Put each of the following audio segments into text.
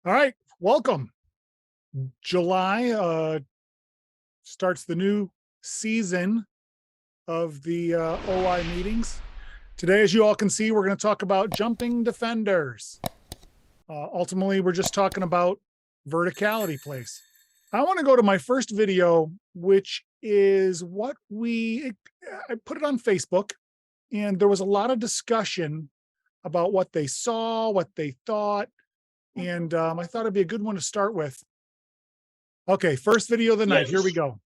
All right, welcome. July starts the new season of the OI meetings. Today, as you all can see, we're going to talk about jumping defenders. Ultimately, we're just talking about verticality plays. I want to go to my first video, which is I put it on Facebook, and there was a lot of discussion about what they saw, what they thought, and I thought it'd be a good one to start with. Okay, first video of the night. Here we go.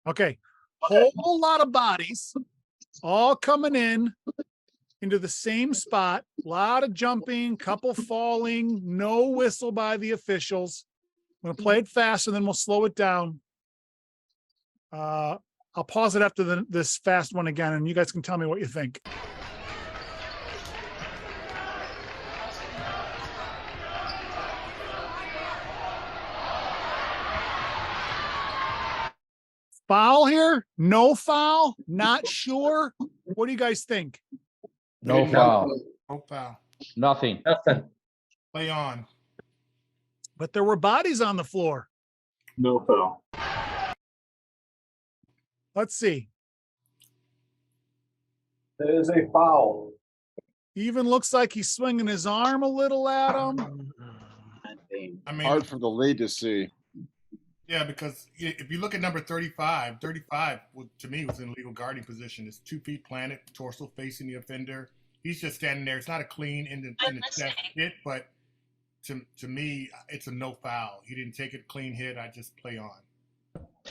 Okay, whole lot of bodies all coming in into the same spot. A lot of jumping, couple falling, no whistle by the officials. I'm going to play it fast and then we'll slow it down. I'll pause it after this fast one again, and you guys can tell me what you think. Foul here? No foul? Not sure? What do you guys think? No foul. No foul. Nothing. Play on. But there were bodies on the floor. No foul. Let's see. It is a foul. Even looks like he's swinging his arm a little at him. I mean, Hard for the lead to see. yeah, because if you look at number 35, to me was in legal guarding position. It's 2 feet planted, torso facing the offender. He's just standing there. It's not a clean in the chest hit, but to me, it's a no foul. He didn't take it clean hit. I just play on.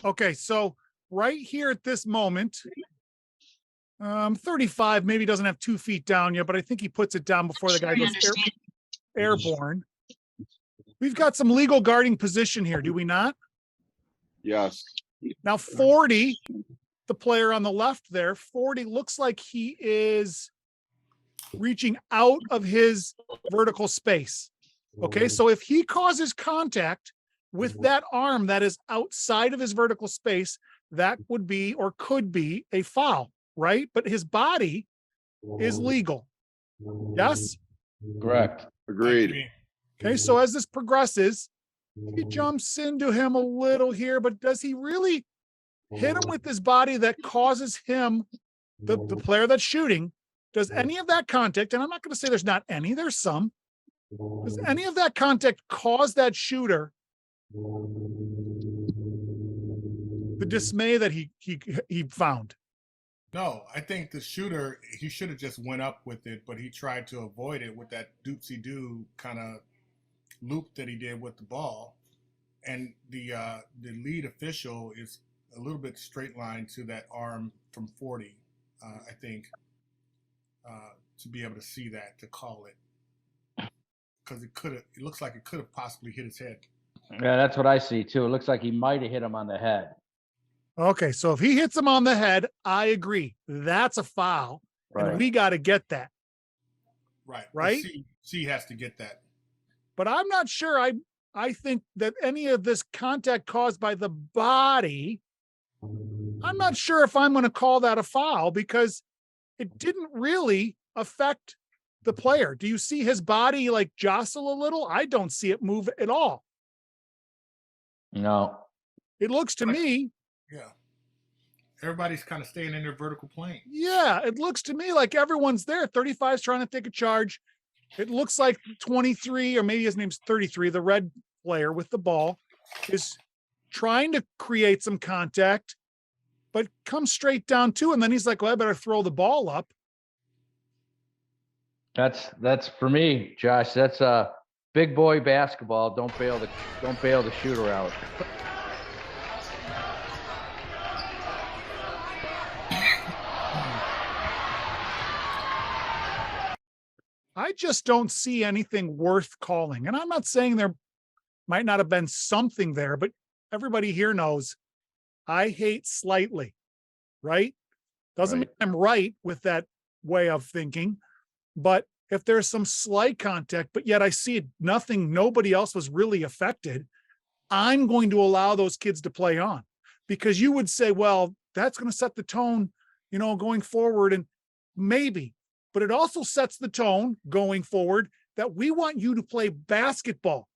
Okay, so right here at this moment, 35 maybe doesn't have 2 feet down yet, but I think he puts it down before the guy goes airborne. We've got some legal guarding position here, do we not? Yes. Now 40, the player on the left there, 40 looks like he is reaching out of his vertical space. Okay, so if he causes contact with that arm that is outside of his vertical space, that would be or could be a foul, right? But his body is legal. Yes? Correct. Agreed. Okay, so as this progresses, he jumps into him a little here, but does he really hit him with his body that causes him, the player that's shooting, does any of that contact, and I'm not going to say there's not any, there's some, does any of that contact cause that shooter the dismay that he found? No, I think the shooter, he should have just went up with it, but he tried to avoid it with that doopsie-doo kind of loop that he did with the ball. And the lead official is a little bit straight line to that arm from 40, I think, to be able to see that, to call it. Because it looks like it could have possibly hit his head. Yeah, that's what I see too. It looks like he might have hit him on the head. Okay, so if he hits him on the head, I agree. That's a foul. Right. And we got to get that. Right. Right? C has to get that. But I'm not sure. I think that any of this contact caused by the body, I'm not sure if I'm going to call that a foul because it didn't really affect the player. Do you see his body like jostle a little? I don't see it move at all. No. It looks to me. Yeah. Everybody's kind of staying in their vertical plane. Yeah, it looks to me like everyone's there. 35 is trying to take a charge. It looks like 23, or maybe his name's 33, the red player with the ball, is trying to create some contact, but comes straight down to, and then he's like, well, I better throw the ball up. That's for me, Josh. That's big boy basketball. Don't bail the shooter out. I just don't see anything worth calling. And I'm not saying there might not have been something there, but everybody here knows I hate slightly, right? Doesn't mean I'm right with that way of thinking, but if there's some slight contact, but yet I see nothing, nobody else was really affected, I'm going to allow those kids to play on, because you would say, well, that's going to set the tone, going forward. And maybe, but it also sets the tone going forward that we want you to play basketball.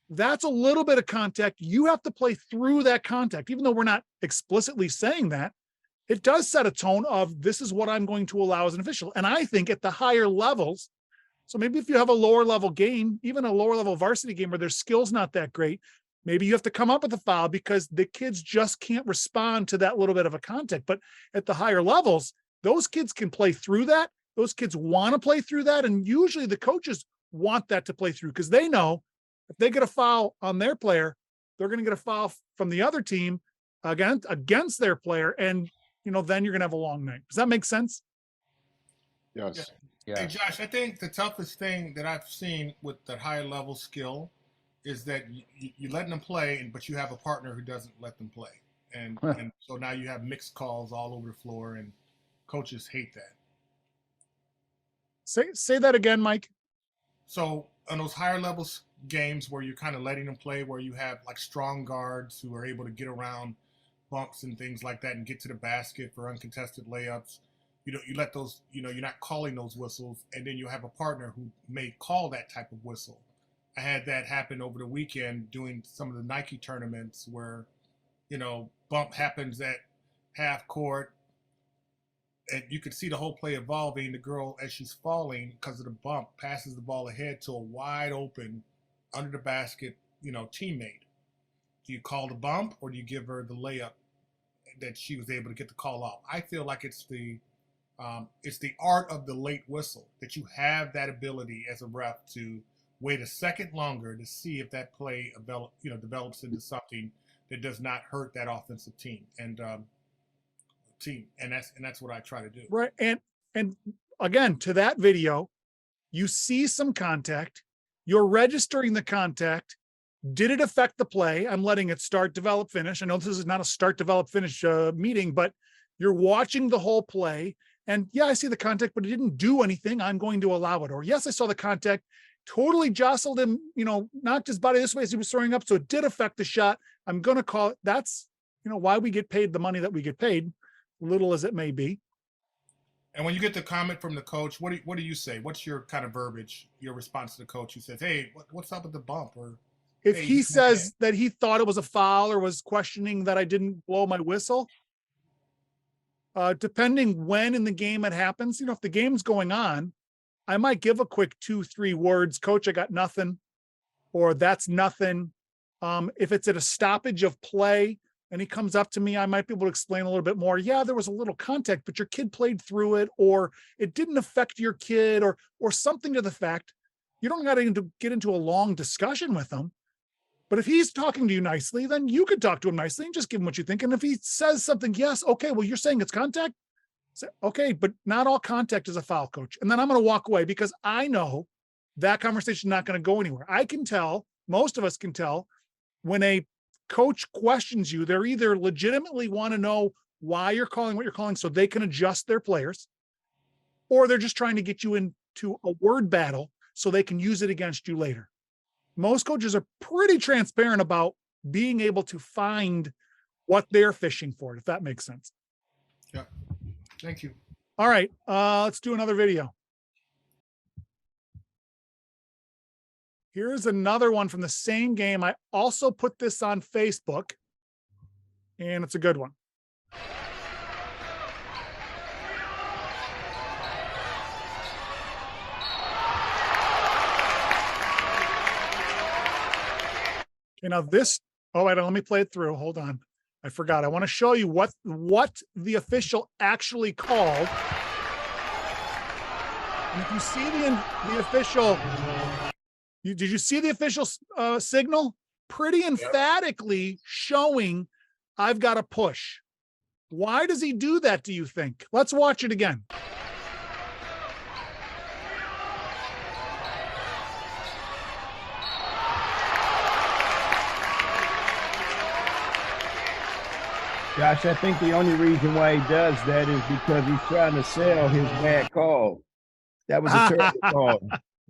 That's a little bit of contact. You have to play through that contact, even though we're not explicitly saying that. It does set a tone of, this is what I'm going to allow as an official. And I think at the higher levels, so maybe if you have a lower level game, even a lower level varsity game where their skill's not that great, maybe you have to come up with a foul because the kids just can't respond to that little bit of a contact. But at the higher levels, those kids can play through that. Those kids want to play through that. And usually the coaches want that to play through, because they know if they get a foul on their player, they're going to get a foul from the other team against their player. And, then you're going to have a long night. Does that make sense? Yes. Yeah. Hey, Josh, I think the toughest thing that I've seen with that higher level skill is that you're letting them play, but you have a partner who doesn't let them play. And so now you have mixed calls all over the floor, and coaches hate that. Say that again, Mike. So on those higher level games where you're kind of letting them play, where you have like strong guards who are able to get around bumps and things like that and get to the basket for uncontested layups, you let those, you're not calling those whistles, and then you have a partner who may call that type of whistle. I had that happen over the weekend doing some of the Nike tournaments where, bump happens at half court, and you could see the whole play evolving. The girl, as she's falling because of the bump, passes the ball ahead to a wide open, under the basket, teammate. Do you call the bump, or do you give her the layup that she was able to get the call off? I feel like it's the art of the late whistle, that you have that ability as a ref to wait a second longer to see if that play develops into something that does not hurt that offensive team. And that's what I try to do. Right. And again, to that video, you see some contact, you're registering the contact. Did it affect the play? I'm letting it start, develop, finish. I know this is not a start, develop, finish meeting, but you're watching the whole play. And yeah, I see the contact, but it didn't do anything. I'm going to allow it. Or yes, I saw the contact, totally jostled him, knocked his body this way as he was throwing up. So it did affect the shot. I'm going to call it. That's, why we get paid the money that we get paid, little as it may be. And when you get the comment from the coach, what do you say? What's your kind of verbiage, your response to the coach who says, hey, what's up with the bump? Or if he says that he thought it was a foul or was questioning that I didn't blow my whistle, depending when in the game it happens, if the game's going on, I might give a quick 2-3 words, coach, I got nothing, or that's nothing. If it's at a stoppage of play and he comes up to me, I might be able to explain a little bit more. Yeah, there was a little contact, but your kid played through it, or it didn't affect your kid, or something to the fact. You don't got to get into a long discussion with them. But if he's talking to you nicely, then you could talk to him nicely and just give him what you think. And if he says something, yes, okay, well, you're saying it's contact? Say, okay, but not all contact is a foul, coach. And then I'm going to walk away, because I know that conversation is not going to go anywhere. I can tell, most of us can tell, when a coach questions you, they're either legitimately want to know why you're calling what you're calling so they can adjust their players, or they're just trying to get you into a word battle so they can use it against you later. Most coaches are pretty transparent about being able to find what they're fishing for, if that makes sense. Yeah. Thank you. All right. Let's do another video. Here's another one from the same game. I also put this on Facebook, and it's a good one. Okay, now this, wait, let me play it through. Hold on. I forgot. I want to show you what the official actually called. And if you see the official, did you see the official signal? Pretty emphatically showing I've got to push. Why does he do that, do you think? Let's watch it again. Josh, I think the only reason why he does that is because he's trying to sell his bad call. That was a terrible call.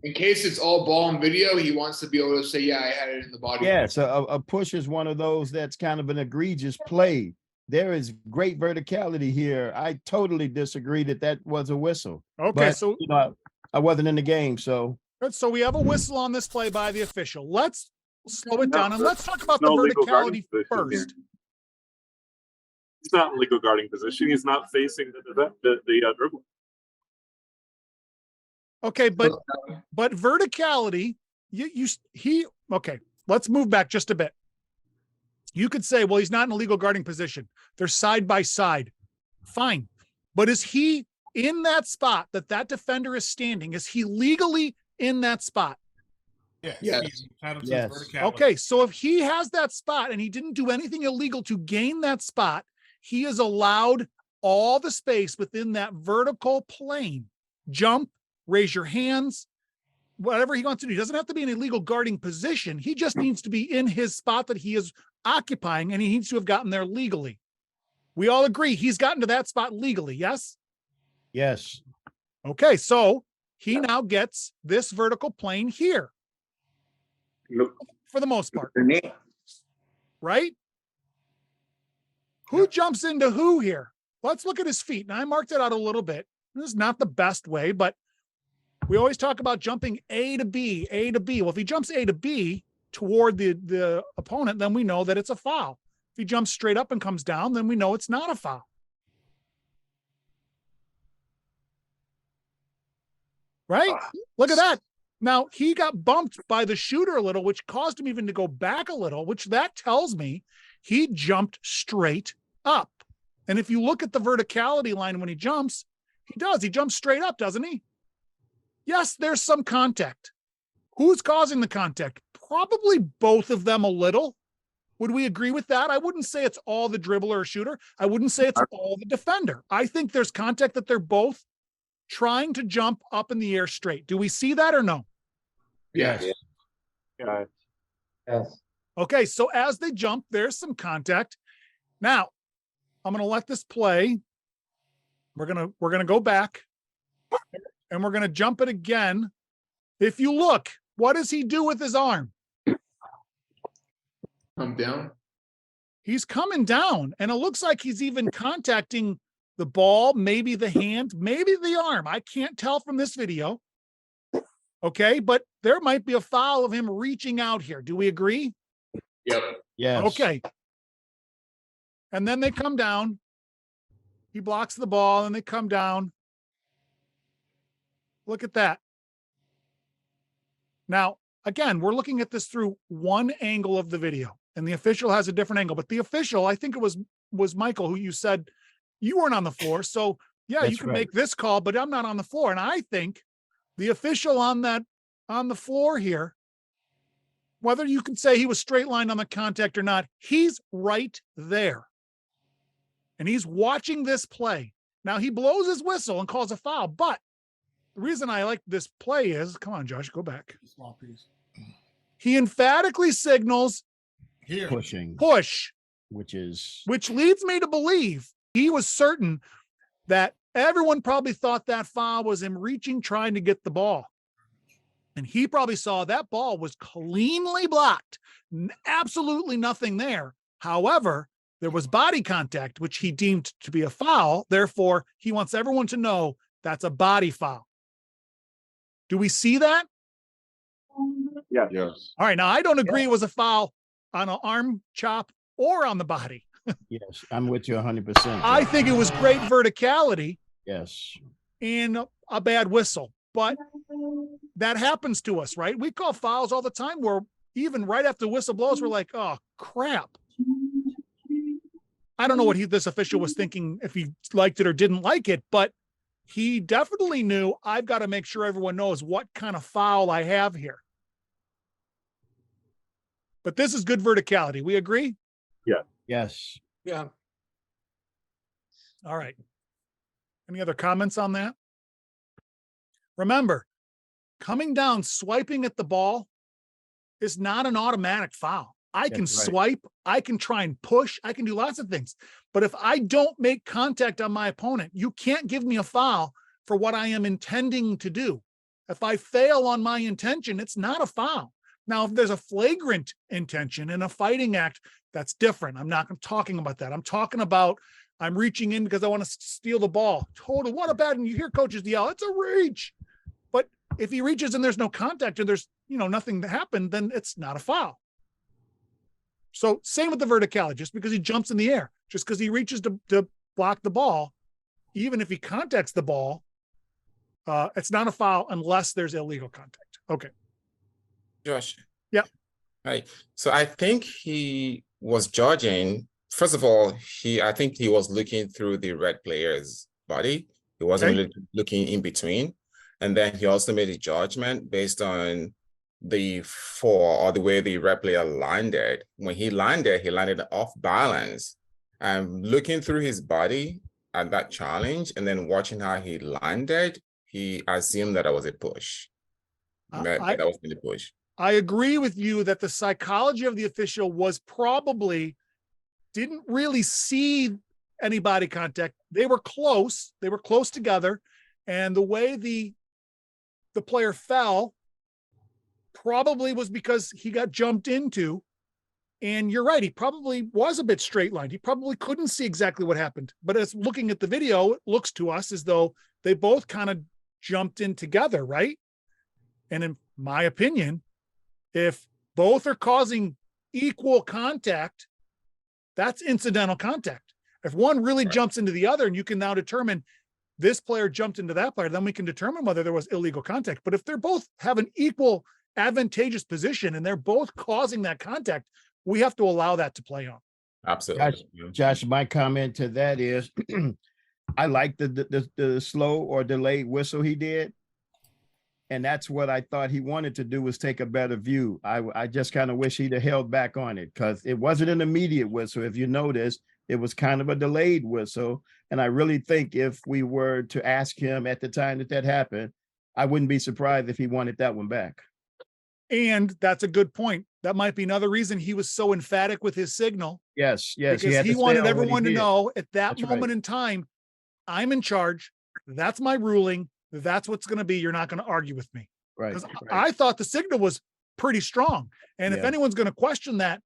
in case it's all ball and video, he wants to be able to say, yeah, I had it in the body. Yes, a push is one of those that's kind of an egregious play. There is great verticality here. I totally disagree that was a whistle. Okay, But, so you know, I wasn't in the game, so. so we have a whistle on this play by the official. Let's slow it down and let's talk about the No legal guarding verticality position here. first. He's not in legal guarding position. He's not facing the dribbler. Okay, but verticality, okay, let's move back just a bit. You could say, well, he's not in a legal guarding position. They're side by side. Fine. But is he in that spot that defender is standing? Is he legally in that spot? Yes. Yes. He's entitled to Yes. his verticality. Okay, so if he has that spot and he didn't do anything illegal to gain that spot, he is allowed all the space within that vertical plane. Jump, raise your hands, whatever he wants to do. He doesn't have to be in a legal guarding position. He just needs to be in his spot that he is occupying, and he needs to have gotten there legally. We all agree he's gotten to that spot legally, yes? Yes. Okay, so he now gets this vertical plane here Nope. for the most part, right? Who jumps into who here? Let's look at his feet. Now, I marked it out a little bit. This is not the best way, but we always talk about jumping A to B, A to B. Well, if he jumps A to B toward the opponent, then we know that it's a foul. If he jumps straight up and comes down, then we know it's not a foul. Right? Look at that. Now, he got bumped by the shooter a little, which caused him even to go back a little, which that tells me he jumped straight up. And if you look at the verticality line when he jumps, he does. He jumps straight up, doesn't he? Yes, there's some contact. Who's causing the contact? Probably both of them a little. Would we agree with that? I wouldn't say it's all the dribbler or shooter. I wouldn't say it's all the defender. I think there's contact that they're both trying to jump up in the air straight. Do we see that or no? Yes. Yeah. Yes. Okay, so as they jump, there's some contact. Now, I'm going to let this play. We're going to go back and we're going to jump it again. If you look, what does he do with his arm? Come down. He's coming down, and it looks like he's even contacting the ball, maybe the hand, maybe the arm. I can't tell from this video. Okay, but there might be a foul of him reaching out here. Do we agree? Yep. Yes. Okay. And then they come down. He blocks the ball and they come down. Look at that. Now, again, we're looking at this through one angle of the video, and the official has a different angle. But the official, I think it was Michael, who you said you weren't on the floor. So, yeah, That's you can right. make this call, but I'm not on the floor. And I think the official on the floor here, whether you can say he was straight lined on the contact or not, he's right there. And he's watching this play. Now, he blows his whistle and calls a foul, but the reason I like this play is, come on, Josh, go back. Small piece. He emphatically signals Here. Pushing, push, which leads me to believe he was certain that everyone probably thought that foul was him reaching, trying to get the ball. And he probably saw that ball was cleanly blocked. Absolutely nothing there. However, there was body contact, which he deemed to be a foul. Therefore, he wants everyone to know that's a body foul. Do we see that? Yeah. Yes. All right. Now, I don't agree it was a foul on an arm chop or on the body. yes, I'm with you 100%. I think it was great verticality Yes. and a bad whistle. But that happens to us, right? We call fouls all the time where even right after the whistle blows, we're like, oh, crap. I don't know what this official was thinking, if he liked it or didn't like it, but he definitely knew I've got to make sure everyone knows what kind of foul I have here. But this is good verticality. We agree? Yes. Yeah. All right. Any other comments on that? Remember, coming down, swiping at the ball is not an automatic foul. I can That's right. swipe, I can try and push, I can do lots of things. But if I don't make contact on my opponent, you can't give me a foul for what I am intending to do. If I fail on my intention, it's not a foul. Now, if there's a flagrant intention in a fighting act, that's different. I'm not talking about that. I'm talking about I'm reaching in because I want to steal the ball. Total, what a bad, and you hear coaches yell, it's a reach. But if he reaches and there's no contact or there's, nothing that happened, then it's not a foul. So same with the verticality, just because he jumps in the air, just because he reaches to block the ball, even if he contacts the ball, it's not a foul unless there's illegal contact. Okay. Josh. Yeah. Hi. So I think he was judging. First of all, I think he was looking through the red player's body. He wasn't looking in between. And then he also made a judgment based on the way the red player landed. When he landed off balance. And looking through his body at that challenge and then watching how he landed, he assumed that it was a push. That was the push. I agree with you that the psychology of the official was probably didn't really see any body contact. They were close. They were close together. And the way the player fell probably was because he got jumped into. And you're right. He probably was a bit straight lined. He probably couldn't see exactly what happened. But as looking at the video, it looks to us as though they both kind of jumped in together, right? And in my opinion, if both are causing equal contact, that's incidental contact. If one really jumps into the other and you can now determine this player jumped into that player, then we can determine whether there was illegal contact. But if they're both have an equal advantageous position and they're both causing that contact, we have to allow that to play on. Absolutely. Josh, my comment to that is I like the slow or delayed whistle he did. And that's what I thought he wanted to do, was take a better view. I just kind of wish he'd have held back on it, because it wasn't an immediate whistle. If you notice, it was kind of a delayed whistle. And I really think if we were to ask him at the time that happened, I wouldn't be surprised if he wanted that one back. And that's a good point. That might be another reason he was so emphatic with his signal. Yes. Because he wanted everyone to know at that moment in time, I'm in charge. That's my ruling. That's what's going to be. You're not going to argue with me. Right. Because I thought the signal was pretty strong. And if anyone's going to question that,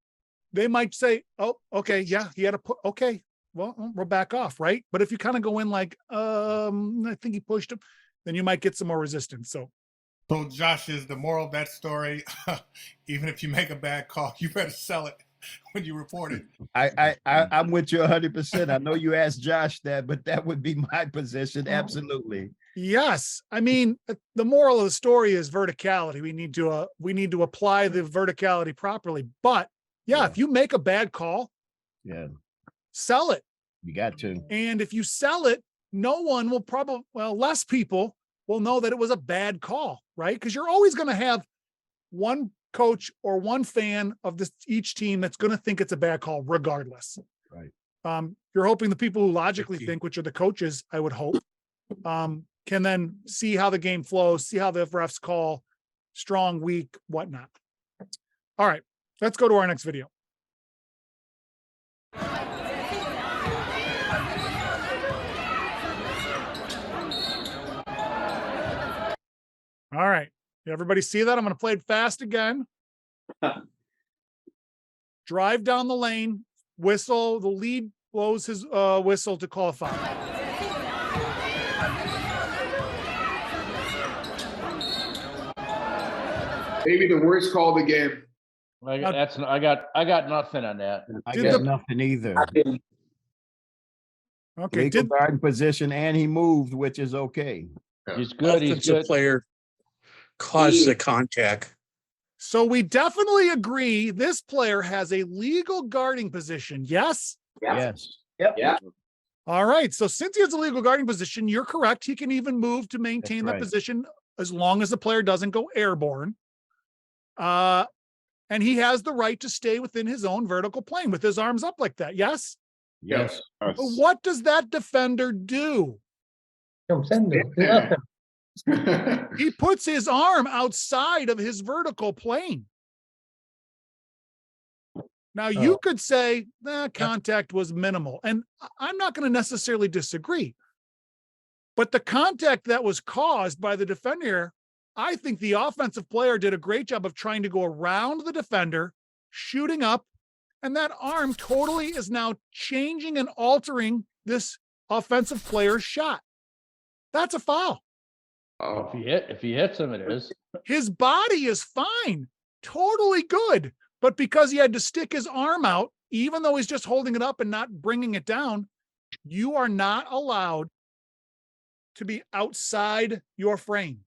they might say, oh, okay, yeah, he had to put, okay, well, we'll back off, right? But if you kind of go in like, I think he pushed him, then you might get some more resistance. So Josh, is the moral of that story, even if you make a bad call, you better sell it when you report it. I'm with you 100%. I know you asked Josh that, but that would be my position. Absolutely. Yes. I mean, the moral of the story is verticality. We need to apply the verticality properly. But if you make a bad call, sell it. You got to. And if you sell it, no one will less people will know that it was a bad call, right? Because you're always going to have one coach or one fan of each team that's going to think it's a bad call regardless. Right. You're hoping the people who logically think, which are the coaches, I would hope, can then see how the game flows, see how the refs call, strong, weak, whatnot. All right, let's go to our next video. All right. Everybody see that? I'm going to play it fast again. Drive down the lane, whistle. The lead blows his whistle to call a foul. Maybe the worst call of the game. I got nothing on that. I got nothing either. Okay. Legal guard in position, and he moved, which is okay. He's good. He's good. Player caused the contact. So we definitely agree this player has a legal guarding position. Yes? Yes. Yep. Yeah. All right. So since he has a legal guarding position, you're correct. He can even move to maintain that position as long as the player doesn't go airborne. And he has the right to stay within his own vertical plane with his arms up like that. Yes? Yes. But what does that defender do? He puts his arm outside of his vertical plane. Now you could say that contact was minimal, and I'm not going to necessarily disagree. But the contact that was caused by the defender I think the offensive player did a great job of trying to go around the defender, shooting up, and that arm totally is now changing and altering this offensive player's shot. That's a foul. Oh, if he hits him, it is. His body is fine, totally good. But because he had to stick his arm out, even though he's just holding it up and not bringing it down, you are not allowed to be outside your frame.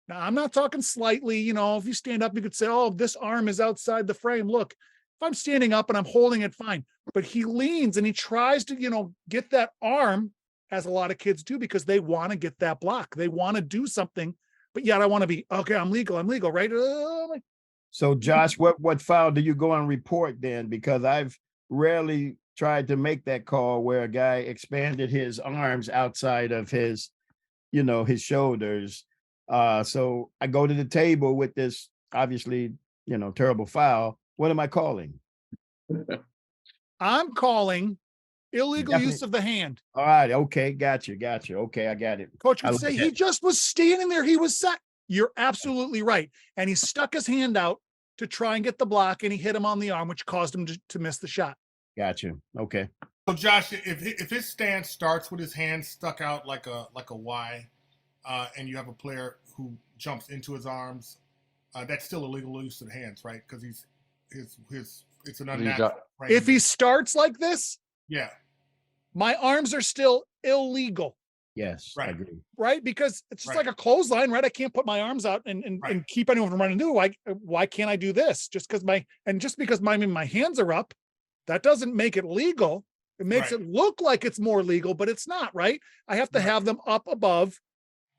Now, I'm not talking slightly, if you stand up, you could say, oh, this arm is outside the frame. Look, if I'm standing up and I'm holding it, fine. But he leans and he tries to, get that arm, as a lot of kids do, because they want to get that block. They want to do something, but yet I want to be, okay, I'm legal, right? So Josh, what foul do you go and report then? Because I've rarely tried to make that call where a guy expanded his arms outside of his, his shoulders. So I go to the table with this obviously, terrible foul. What am I calling? I'm calling illegal use of the hand. All right. Okay. Gotcha. Okay. I got it. Coach would say he just was standing there. He was set. You're absolutely right. And he stuck his hand out to try and get the block, and he hit him on the arm, which caused him to miss the shot. Gotcha. Okay. So Josh, if his stance starts with his hand stuck out like a Y, and you have a player who jumps into his arms, that's still illegal use of the hands, right? Because it's an unnatural. If he starts like this, yeah, my arms are still illegal. Yes, right. I agree. Right? Because it's just like a clothesline, right? I can't put my arms out and keep anyone from running through. Why can't I do this? Just because my hands are up, that doesn't make it legal. It makes it look like it's more legal, but it's not, right? I have to have them up above.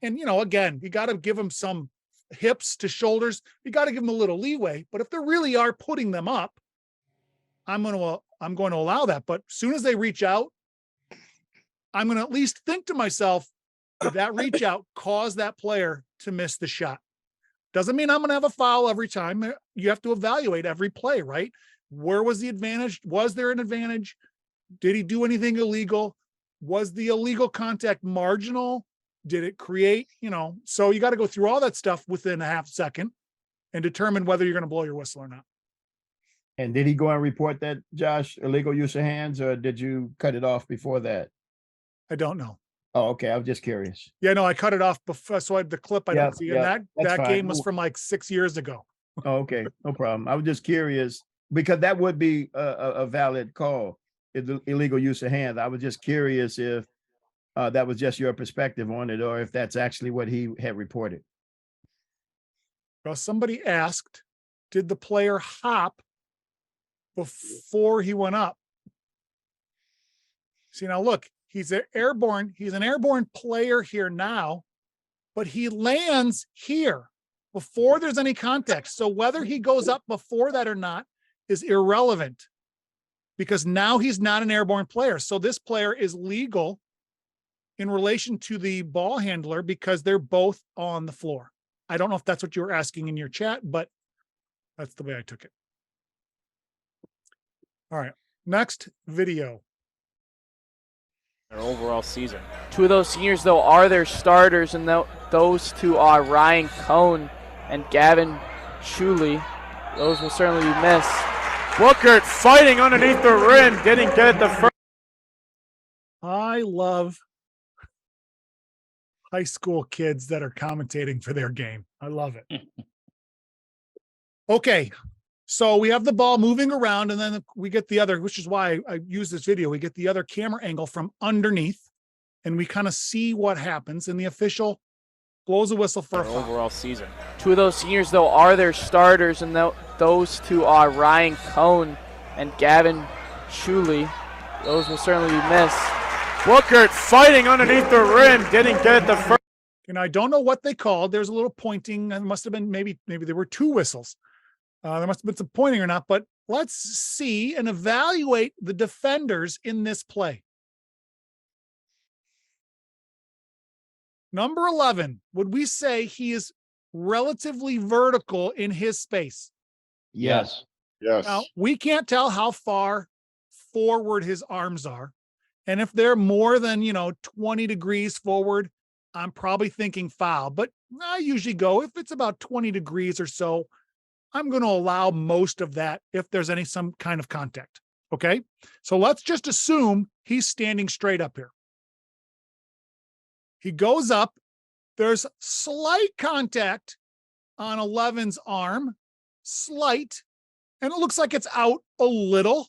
And, again, you got to give them some hips to shoulders. You got to give them a little leeway. But if they really are putting them up, I'm going to allow that. But as soon as they reach out, I'm going to at least think to myself, did that reach out cause that player to miss the shot? Doesn't mean I'm going to have a foul every time. You have to evaluate every play, right? Where was the advantage? Was there an advantage? Did he do anything illegal? Was the illegal contact marginal? Did it create, so you got to go through all that stuff within a half second and determine whether you're going to blow your whistle or not. And did he go and report that, Josh, illegal use of hands, or did you cut it off before that? I don't know. Oh, okay. I was just curious. Yeah, no, I cut it off before. So I had the clip I don't see. And that game was from like 6 years ago. Oh, okay. No problem. I was just curious because that would be a valid call, illegal use of hands. I was just curious if that was just your perspective on it, or if that's actually what he had reported. Well, somebody asked, did the player hop before he went up? See, now look, he's an airborne player here now, but he lands here before there's any contact. So whether he goes up before that or not is irrelevant, because now he's not an airborne player. So this player is legal in relation to the ball handler because they're both on the floor. I don't know if that's what you were asking in your chat, but that's the way I took it. All right, next video. Their overall season. Two of those seniors, though, are their starters, and those two are Ryan Cohn and Gavin Shuley. Those will certainly be missed. Bookert fighting underneath the rim, getting good at the first. I love high school kids that are commentating for their game. I love it. Okay, so we have the ball moving around, and then we get the other, which is why I use this video. We get the other camera angle from underneath, and we kind of see what happens, and the official blows a whistle for a foul. Overall season. Two of those seniors, though, are their starters, and those two are Ryan Cohn and Gavin Shuley. Those will certainly be missed. Bookert fighting underneath the rim, getting good at the first. And I don't know what they called. There's a little pointing. It must have been maybe there were two whistles. There must have been some pointing or not, but let's see and evaluate the defenders in this play. Number 11, would we say he is relatively vertical in his space? Yes. Yes. Now, we can't tell how far forward his arms are. And if they're more than, 20 degrees forward, I'm probably thinking foul, but I usually go, if it's about 20 degrees or so, I'm going to allow most of that if there's some kind of contact. Okay. So let's just assume he's standing straight up here. He goes up. There's slight contact on 11's arm, slight, and it looks like it's out a little,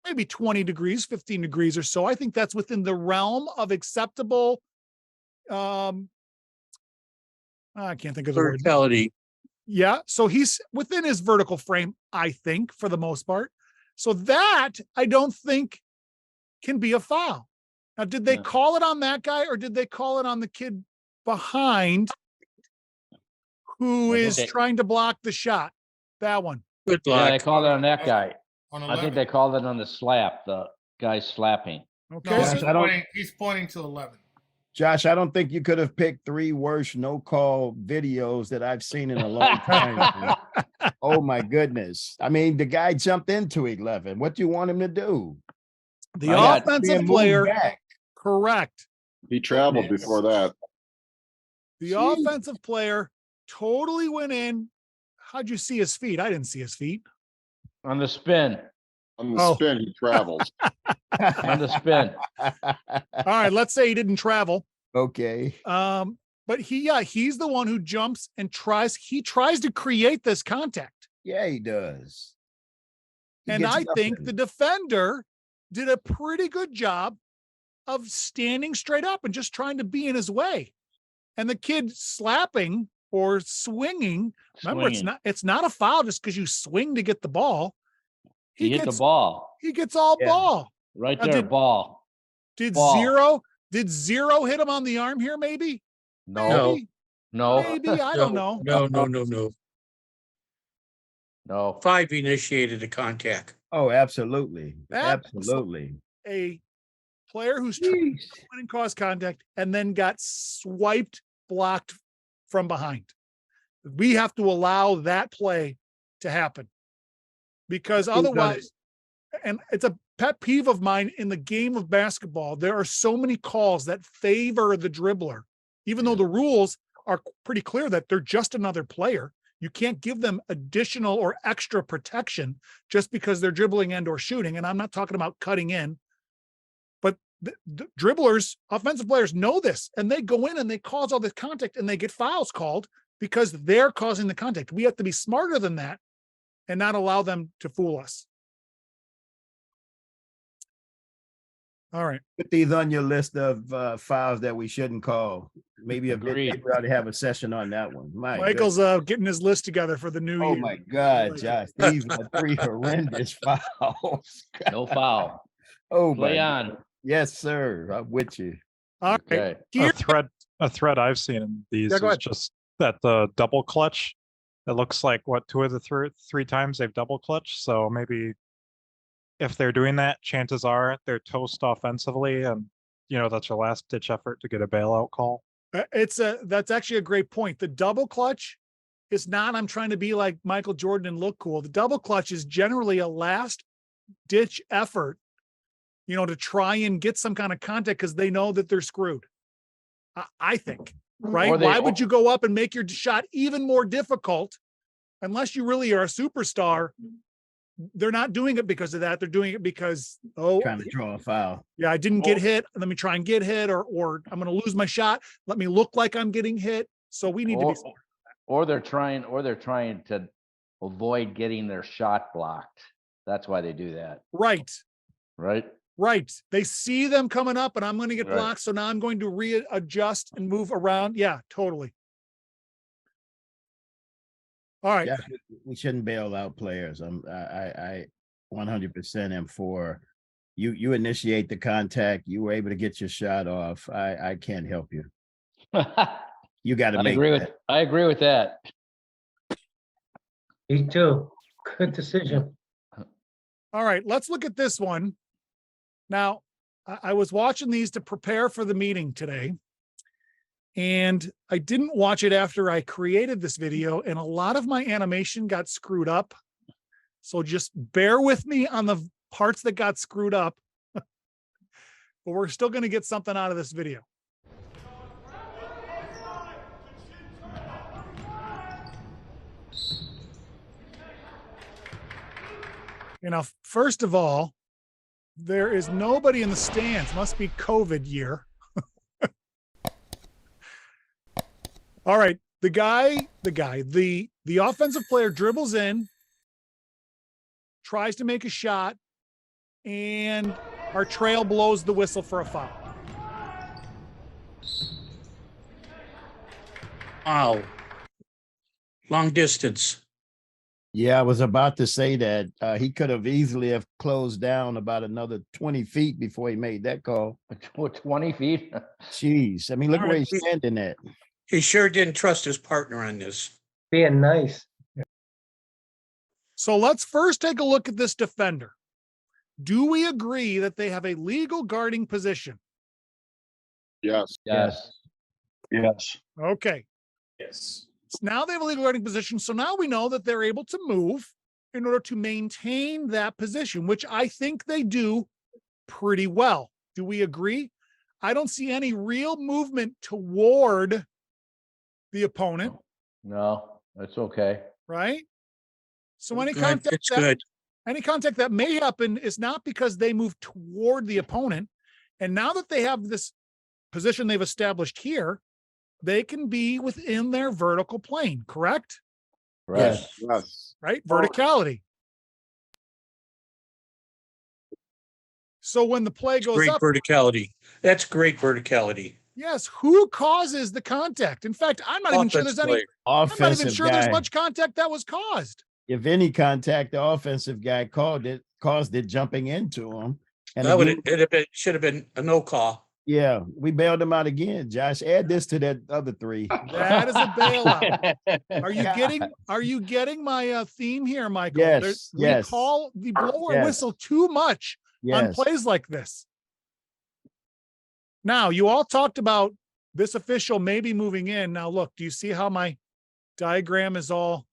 maybe 20 degrees, 15 degrees or so. I think that's within the realm of acceptable. I can't think of the word. Verticality. Yeah. So he's within his vertical frame, I think, for the most part. So that I don't think can be a foul. Now, did they call it on that guy or did they call it on the kid behind who is trying to block the shot? That one. Good Yeah, they block. called it on that guy. On I 11. think they called it on the slap, the guy slapping. Okay. No, So he's pointing to 11. Josh, I don't think you could have picked 3 worst no-call videos that I've seen in a long time. Oh my goodness. I mean, the guy jumped into 11. What do you want him to do? the I got- offensive Move player, back. correct. He traveled before that. The offensive player totally went in. How'd you see his feet? I didn't see his feet. On the spin. On the Oh. spin, he travels. On the spin. All right, let's say he didn't travel. Okay. But he's the one who jumps and tries to create this contact. Yeah, he does. He And gets I think nothing. the defender did a pretty good job of standing straight up and just trying to be in his way. And the kid slapping or swinging, remember, it's not a foul just because you swing to get the ball. He hit the ball. He gets all Yeah. ball. Right Now, there, ball. Did Ball. zero hit him on the arm here? Maybe. No. Maybe. No. Maybe. I don't know. No. 5 initiated a contact. Oh, absolutely. That's Absolutely. A player who's trying Jeez. to and cause contact and then got swiped, blocked from behind. We have to allow that play to happen because otherwise, and it's a pet peeve of mine in the game of basketball, there are so many calls that favor the dribbler, even though the rules are pretty clear that they're just another player. You can't give them additional or extra protection just because they're dribbling and or shooting. And I'm not talking about cutting in, but the dribblers, offensive players know this, and they go in and they cause all this contact and they get fouls called because they're causing the contact. We have to be smarter than that and not allow them to fool us. All right. Put these on your list of fouls that we shouldn't call. Maybe Agreed. we ought to have a session on that one. Michael's getting his list together for the new Oh year. my God, Josh. These are 3 horrendous fouls. No foul. Oh Play my on. God. Yes, sir. I'm with you. All right. Okay. Here, A thread I've seen in these Yeah, go is ahead. just that the double clutch. It looks like 2 of the 3 times they've double clutched. So maybe if they're doing that, chances are they're toast offensively, and that's your last ditch effort to get a bailout call. that's actually a great point. The double clutch is not, I'm trying to be like Michael Jordan and look cool. The double clutch is generally a last ditch effort, to try and get some kind of contact because they know that they're screwed. I think, right? Why would you go up and make your shot even more difficult unless you really are a superstar? They're not doing it because of that. They're doing it because, Trying to draw a foul. yeah, I didn't get hit. Let me try and get hit, or I'm going to lose my shot. Let me look like I'm getting hit. So we need to be smart. Or they're trying to avoid getting their shot blocked. That's why they do that. Right. Right? They see them coming up and I'm going to get Right. blocked. So now I'm going to readjust and move around. Yeah, totally. All right. Yeah, we shouldn't bail out players. I 100% am for you initiate the contact. You were able to get your shot off. I can't help you. You got to I make agree with that. Me too. Good decision. All right. Let's look at this one. Now, I was watching these to prepare for the meeting today. And I didn't watch it after I created this video, and a lot of my animation got screwed up. So just bear with me on the parts that got screwed up, but we're still going to get something out of this video. You know, first of all, there is nobody in the stands. Must be COVID year. All right. The offensive player dribbles in, tries to make a shot, and our trail blows the whistle for a foul. Wow. Long distance. Yeah, I was about to say that he could have easily have closed down about another 20 feet before he made that call. 20 feet. Jeez. I mean, look All where right. he's standing at. He sure didn't trust his partner on this. Being nice. So let's first take a look at this defender. Do we agree that they have a legal guarding position? Yes. Yes. Yes. Okay. Yes. So now they have a legal guarding position. So now we know that they're able to move in order to maintain that position, which I think they do pretty well. Do we agree? I don't see any real movement toward the opponent. No, that's okay. Right? So any Good. contact It's good. any contact that may happen is not because they move toward the opponent. And now that they have this position they've established here, they can be within their vertical plane, correct? Right. Yes. Right? Verticality. So when the play goes Great up, verticality. That's great verticality. yes, who causes the contact? In fact, I'm not even sure there's any, Offensive I'm not even Offensive sure there's guy. much contact that was caused. If any contact, the offensive guy caused it jumping into him. And That would again, should have been a no call. yeah, we bailed him out again. Josh, add this to that other three. That is a bailout. Are you getting my theme here, Michael? Yes, We yes. call the blower Yes. whistle too much on Yes. plays like this. Now, you all talked about this official maybe moving in. Now, look, do you see how my diagram is all,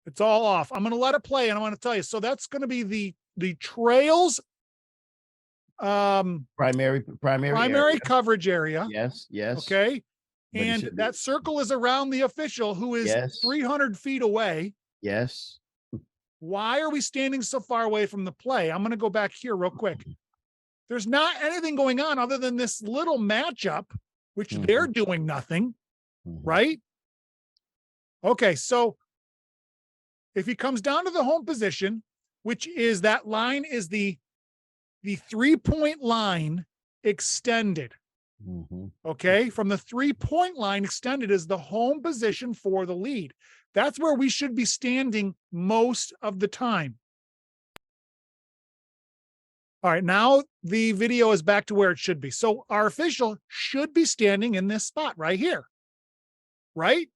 it's all off. I'm going to let it play and I want to tell you. So that's going to be the trails Primary area. coverage area. Yes, yes. Okay. But it And should be- that circle is around the official who is Yes. 300 feet away. Yes. Why are we standing so far away from the play? I'm going to go back here real quick. There's not anything going on other than this little matchup, which they're doing nothing, right? Okay, so if he comes down to the home position, which is that line is the 3-point line extended. Okay, from the 3-point line extended is the home position for the lead. That's where we should be standing most of the time. All right, now the video is back to where it should be. So our official should be standing in this spot right here, right?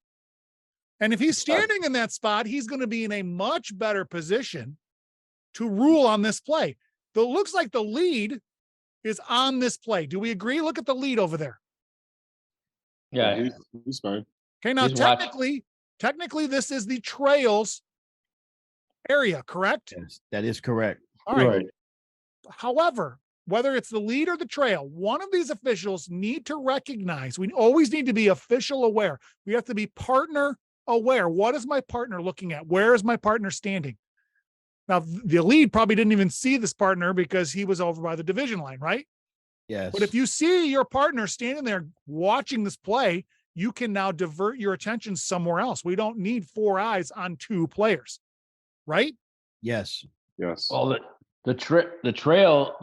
And if he's standing in that spot, he's going to be in a much better position to rule on this play. It looks like the lead is on this play. Do we agree? Look at the lead over there. Yeah. He's fine. Okay, now He's watching. technically this is the trails area, correct? Yes, that is correct. All right. However, whether it's the lead or the trail, one of these officials need to recognize, we always need to be official aware. We have to be partner aware. What is my partner looking at? Where is my partner standing? Now, the lead probably didn't even see this partner because he was over by the division line, right? Yes. But if you see your partner standing there watching this play, you can now divert your attention somewhere else. We don't need 4 eyes on 2 players, right? Yes. Yes. Well, the trail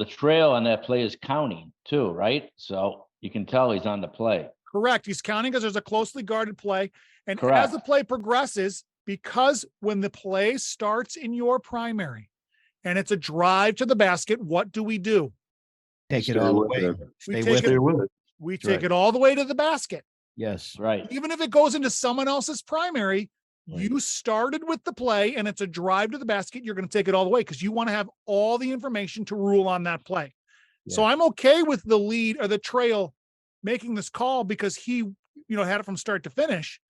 on that play is counting too, right? So you can tell he's on the play. Correct. He's counting because there's a closely guarded play. And as Correct. the play progresses, because when the play starts in your primary and it's a drive to the basket, what do? Take Stay it all the with way. it. Stay take with it- it. with it. We That's take right. it all the way to the basket. Yes. Right. Even if it goes into someone else's primary, Right. you started with the play and it's a drive to the basket, you're going to take it all the way because you want to have all the information to rule on that play. So Yes. I'm okay with the lead or the trail making this call because he, had it from start to finish,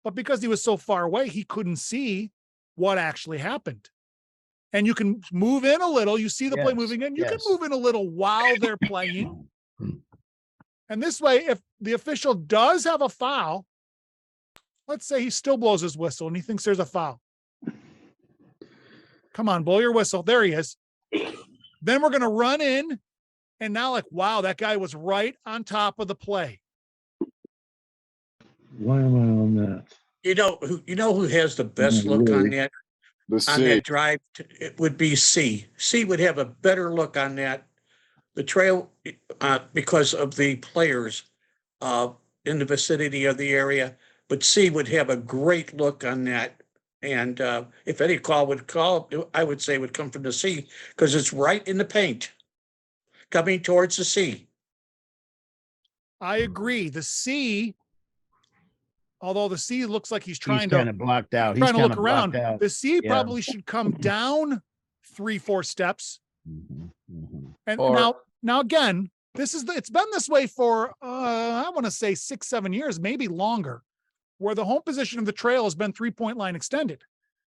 but because he was so far away, he couldn't see what actually happened. And you can move in a little. You see the play Yes, moving in. You can yes. move in a little while they're playing. And this way, if the official does have a foul, let's say he still blows his whistle and he thinks there's a foul. Come on, blow your whistle. There he is. Then we're going to run in. And now, like, wow, that guy was right on top of the play. Why am I on that? You know who has the best look on that The on C. that drive? It would be C. C would have a better look on that. The trail, because of the players in the vicinity of the area, but C would have a great look on that. And if any call would call, I would say would come from the C because it's right in the paint, coming towards the C. I agree. The C, although the C looks like he's He's trying kind to of blocked out. He's trying to kind look of around. blocked out. The C Yeah. probably should come down 3-4 steps. Mhm, mhm. And Or- now again, it's been this way for I want to say 6-7 years, maybe longer, where the home position of the trail has been 3-point line extended.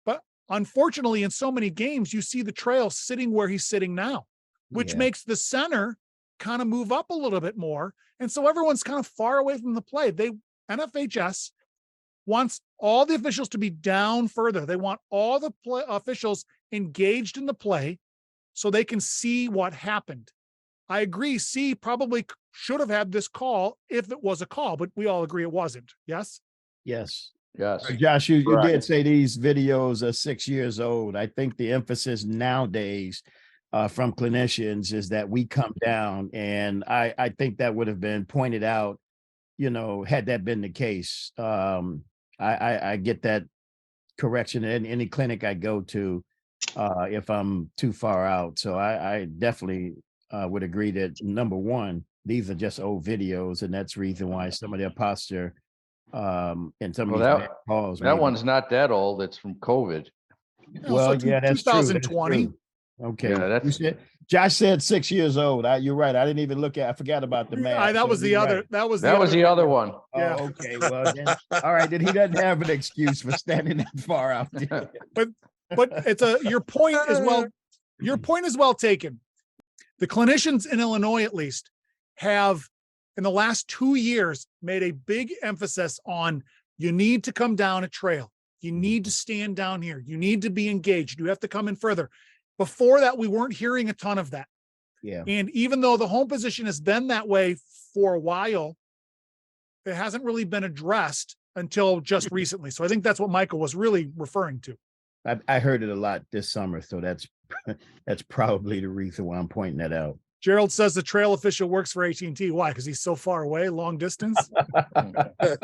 But unfortunately, in so many games, you see the trail sitting where he's sitting now, which Yeah. makes the center kind of move up a little bit more. And so everyone's kind of far away from the play. NFHS wants all the officials to be down further. They want all the officials engaged in the play so they can see what happened. I agree. C probably should have had this call if it was a call, but we all agree it wasn't. Yes? Yes. Yes. Josh, you Right. did say these videos are 6 years old. I think the emphasis nowadays from clinicians is that we come down, and I think that would have been pointed out, had that been the case. I get that correction in any clinic I go to if I'm too far out. So I definitely would agree that number one, these are just old videos, and that's the reason why some of their posture and some of Well, these bad calls. That one's not that old. It's from COVID. Well, yeah, that's true. That's 2020. true. Okay. Yeah, that's- Josh said 6 years old. You're right. I didn't even look at. I forgot about the math. That so was the you're other. right. That was That was the other one. Yeah. Oh, okay. Well, then, all right. Then he doesn't have an excuse for standing that far out there. But it's your point is well. Your point is well taken. The clinicians in Illinois, at least, have in the last 2 years made a big emphasis on you need to come down a trail. You need to stand down here. You need to be engaged. You have to come in further. Before that, we weren't hearing a ton of that. Yeah. And even though the home position has been that way for a while, it hasn't really been addressed until just recently. So I think that's what Michael was really referring to. I heard it a lot this summer, so that's probably the reason why I'm pointing that out. Gerald says the trail official works for AT&T. Why? Because he's so far away, long distance. That's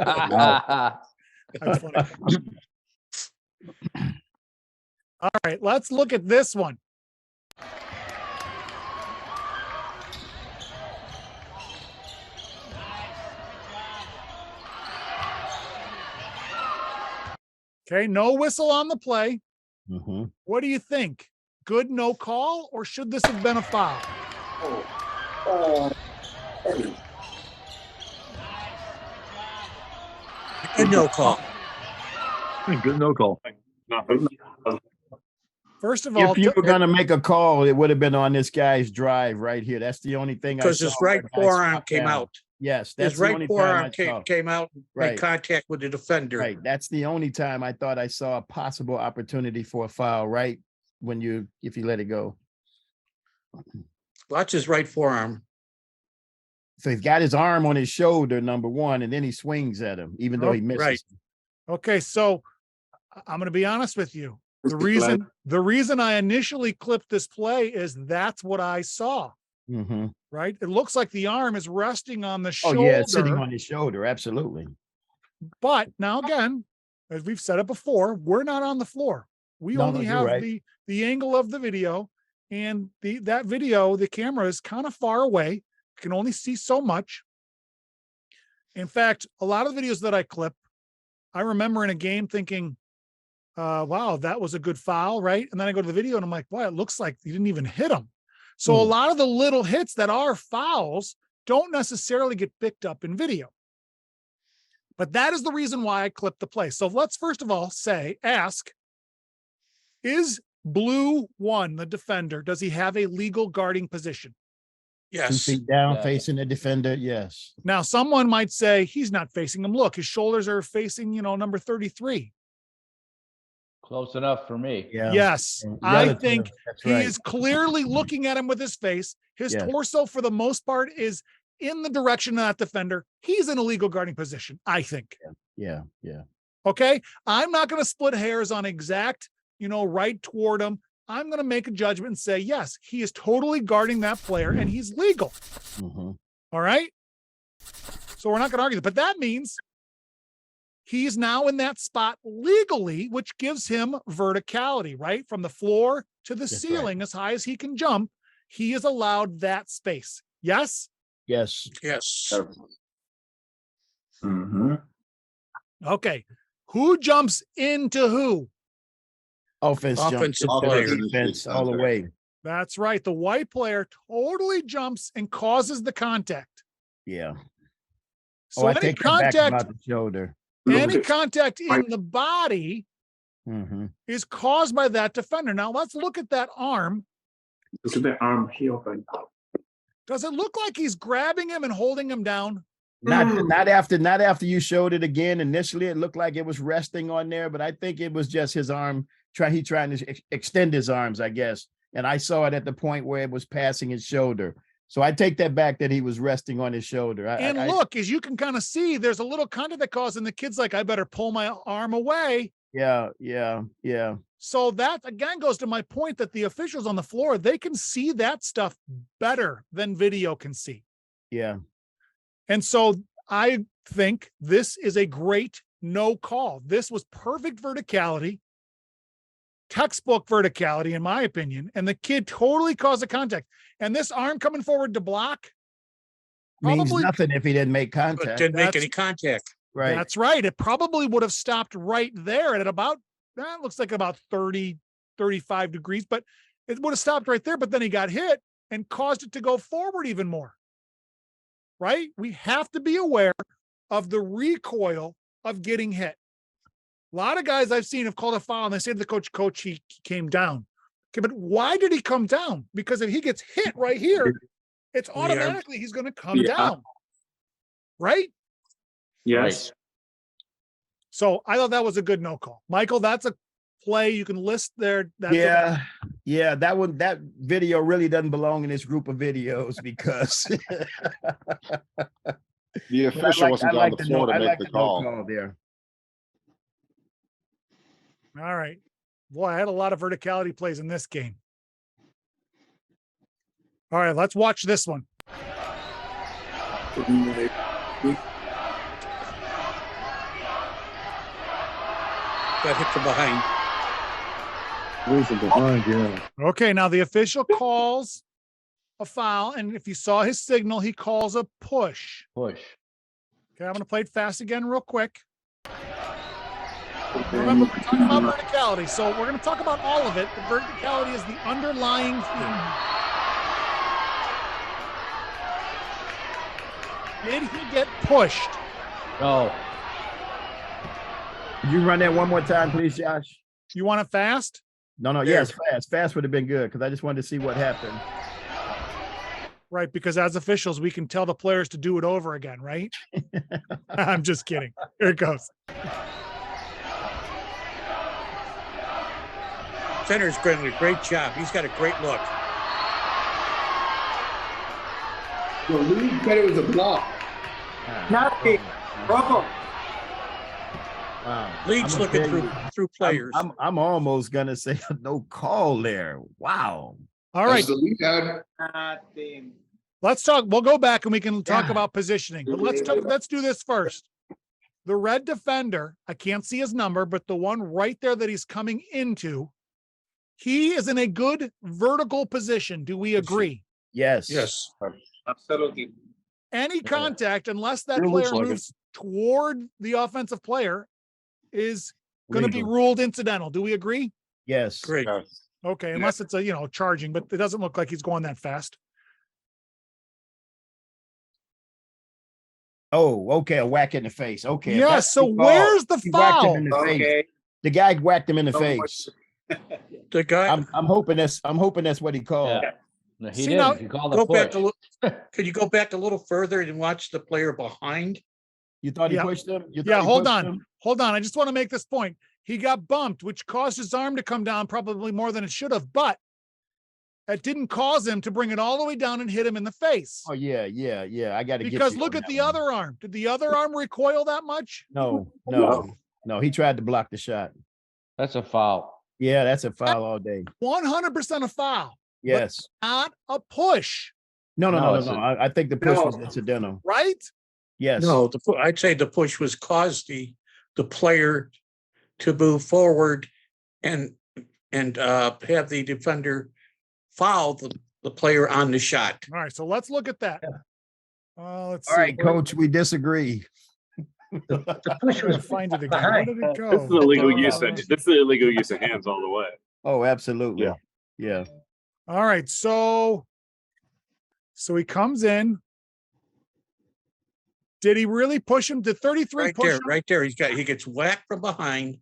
funny. All right, let's look at this one. Okay, no whistle on the play. Mhm. What do you think? Good no call, or should this have been a foul? Good no call. Good no call. Nothing. First of all, If you were going to make a call, it would have been on this guy's drive right here. That's the only thing I Because saw. his right where guys forearm swapped came down. out. Yes, that's His the right only time forearm I saw. came out, Right. made contact with the defender. Right. That's the only time I thought I saw a possible opportunity for a foul, right? If you let it go. Watch his right forearm. So he's got his arm on his shoulder, number one, and then he swings at him, even though he misses. right. okay, so I'm going to be honest with you. The reason I initially clipped this play is that's what I saw. Mm-hmm. Right? It looks like the arm is resting on the Oh, shoulder. yeah, it's sitting on his shoulder. Absolutely. But now again, as we've said it before, we're not on the floor. We No, only you're have right. the angle of the video, and that video, the camera is kind of far away. You can only see so much. In fact, a lot of the videos that I clip, I remember in a game thinking, wow, that was a good foul, right? And then I go to the video and I'm like, wow, it looks like you didn't even hit him. So a lot of the little hits that are fouls don't necessarily get picked up in video. But that is the reason why I clipped the play. So let's first of all ask, is Blue one, the defender, does he have a legal guarding position? 2 Yes. feet down, Yes. facing the defender. Yes. Now, someone might say he's not facing him. Look, his shoulders are facing, number 33. Close enough for me. Yeah. Yes, And I relative, think that's he right. is clearly looking at him with his face. His Yeah. torso, for the most part, is in the direction of that defender. He's in a legal guarding position, I think. Yeah. Yeah. Okay. I'm not going to split hairs on exact, right toward him. I'm going to make a judgment and say, yes, he is totally guarding that player and he's legal. Mhm. All right. So we're not going to argue that, but that means he's now in that spot legally, which gives him verticality, right? From the floor to the That's ceiling, as high as he can jump, he is allowed that space. Yes? Yes. Yes. Mm-hmm. Okay. Who jumps into who? Offense jump. Offensive Offense player. initiates Defense all the contact. way. That's right. The white player totally jumps and causes the contact. Yeah. So I any take that back contact, about the shoulder. any contact in the body Mm-hmm. is caused by that defender. Now let's look at that arm. Look at the arm heel open. Does it look like he's grabbing him and holding him down? Not after you showed it again. Initially, it looked like it was resting on there, but I think it was just his arm. Trying to extend his arms, I guess. And I saw it at the point where it was passing his shoulder. So I take that back that he was resting on his shoulder. Look, as you can kind of see, there's a little contact that caused, and the kid's like, I better pull my arm away. Yeah. So that again goes to my point that the officials on the floor, they can see that stuff better than video can see. Yeah. And so I think this is a great no call. This was perfect verticality, textbook verticality, in my opinion. And the kid totally caused a contact. And this arm coming forward to block Means probably nothing if he didn't make But contact. didn't make That's- any contact. Right. That's right. It probably would have stopped right there at about, that looks like about 30, 35 degrees, but it would have stopped right there. But then he got hit and caused it to go forward even more. Right? We have to be aware of the recoil of getting hit. A lot of guys I've seen have called a foul and they say to the coach, he came down. Okay, but why did he come down? Because if he gets hit right here, it's automatically he's going to come down. Right? Yes. So I thought that was a good no call. Michael, that's a play you can list there. That's Yeah. That video really doesn't belong in this group of videos because The official wasn't on the floor to make the call. there. All right. Boy, I had a lot of verticality plays in this game. All right, let's watch this one. Got hit from behind. Okay, now the official calls a foul, and if you saw his signal, he calls a push. Push. Okay, I'm going to play it fast again real quick. Remember, we're talking about verticality, so we're going to talk about all of it. The verticality is the underlying theme. Did he get pushed? No. Could you run that one more time, please, Josh? You want it fast? No, yes, fast. Fast would have been good because I just wanted to see what happened. Right, because as officials, we can tell the players to do it over again, right? I'm just kidding. Here it goes. Center's Grinley, great job. He's got a great look. The league said it was a block. Nothing. Bravo. Wow. League's I'm gonna looking tell through players. I'm almost gonna say no call there. Wow. All right, That's the league had. Nothing. let's talk. We'll go back and we can talk about positioning, but let's do this first. The red defender, I can't see his number, but the one right there that he's coming into, he is in a good vertical position. Do we agree? Yes. Yes. Absolutely. Any contact, unless that It looks player like it. moves toward the offensive player, is going to be Legal. ruled incidental. Do we agree? Yes. Great. Okay, unless it's a charging, but it doesn't look like he's going that fast. Oh, okay. A whack in the face. Okay. if Yeah, that's so the call, where's the he whacked foul? him in the face. Okay. The guy whacked him in the So face. The guy, I'm hoping that's what he called. Yeah. No, he See, did. now- He called go a back push. a little. Could you go back a little further and watch the player behind? You thought he Yeah. pushed him? You thought Yeah, he hold pushed on. him? Hold on. I just want to make this point. He got bumped, which caused his arm to come down probably more than it should have, but it didn't cause him to bring it all the way down and hit him in the face. Oh yeah, yeah, yeah. I got to get Because you look on at that the one. other arm. Did the other arm recoil that much? No. He tried to block the shot. That's a foul. Yeah, that's a foul all day. 100% a foul. Yes. But not a push. No. it's a- I think the push was incidental. Right? Yes. No, I'd say the push was caused the player to move forward and have the defender foul the player on the shot. All right, so let's look at that. Let's see. All right, coach, we disagree. The push I'm was gonna find it again. Where did it go? This is illegal use. This is illegal use of hands all the way. Oh, absolutely. Yeah. All right, so he comes in. Did he really push him? Did 33 Right push there, him? right there. He gets whacked from behind.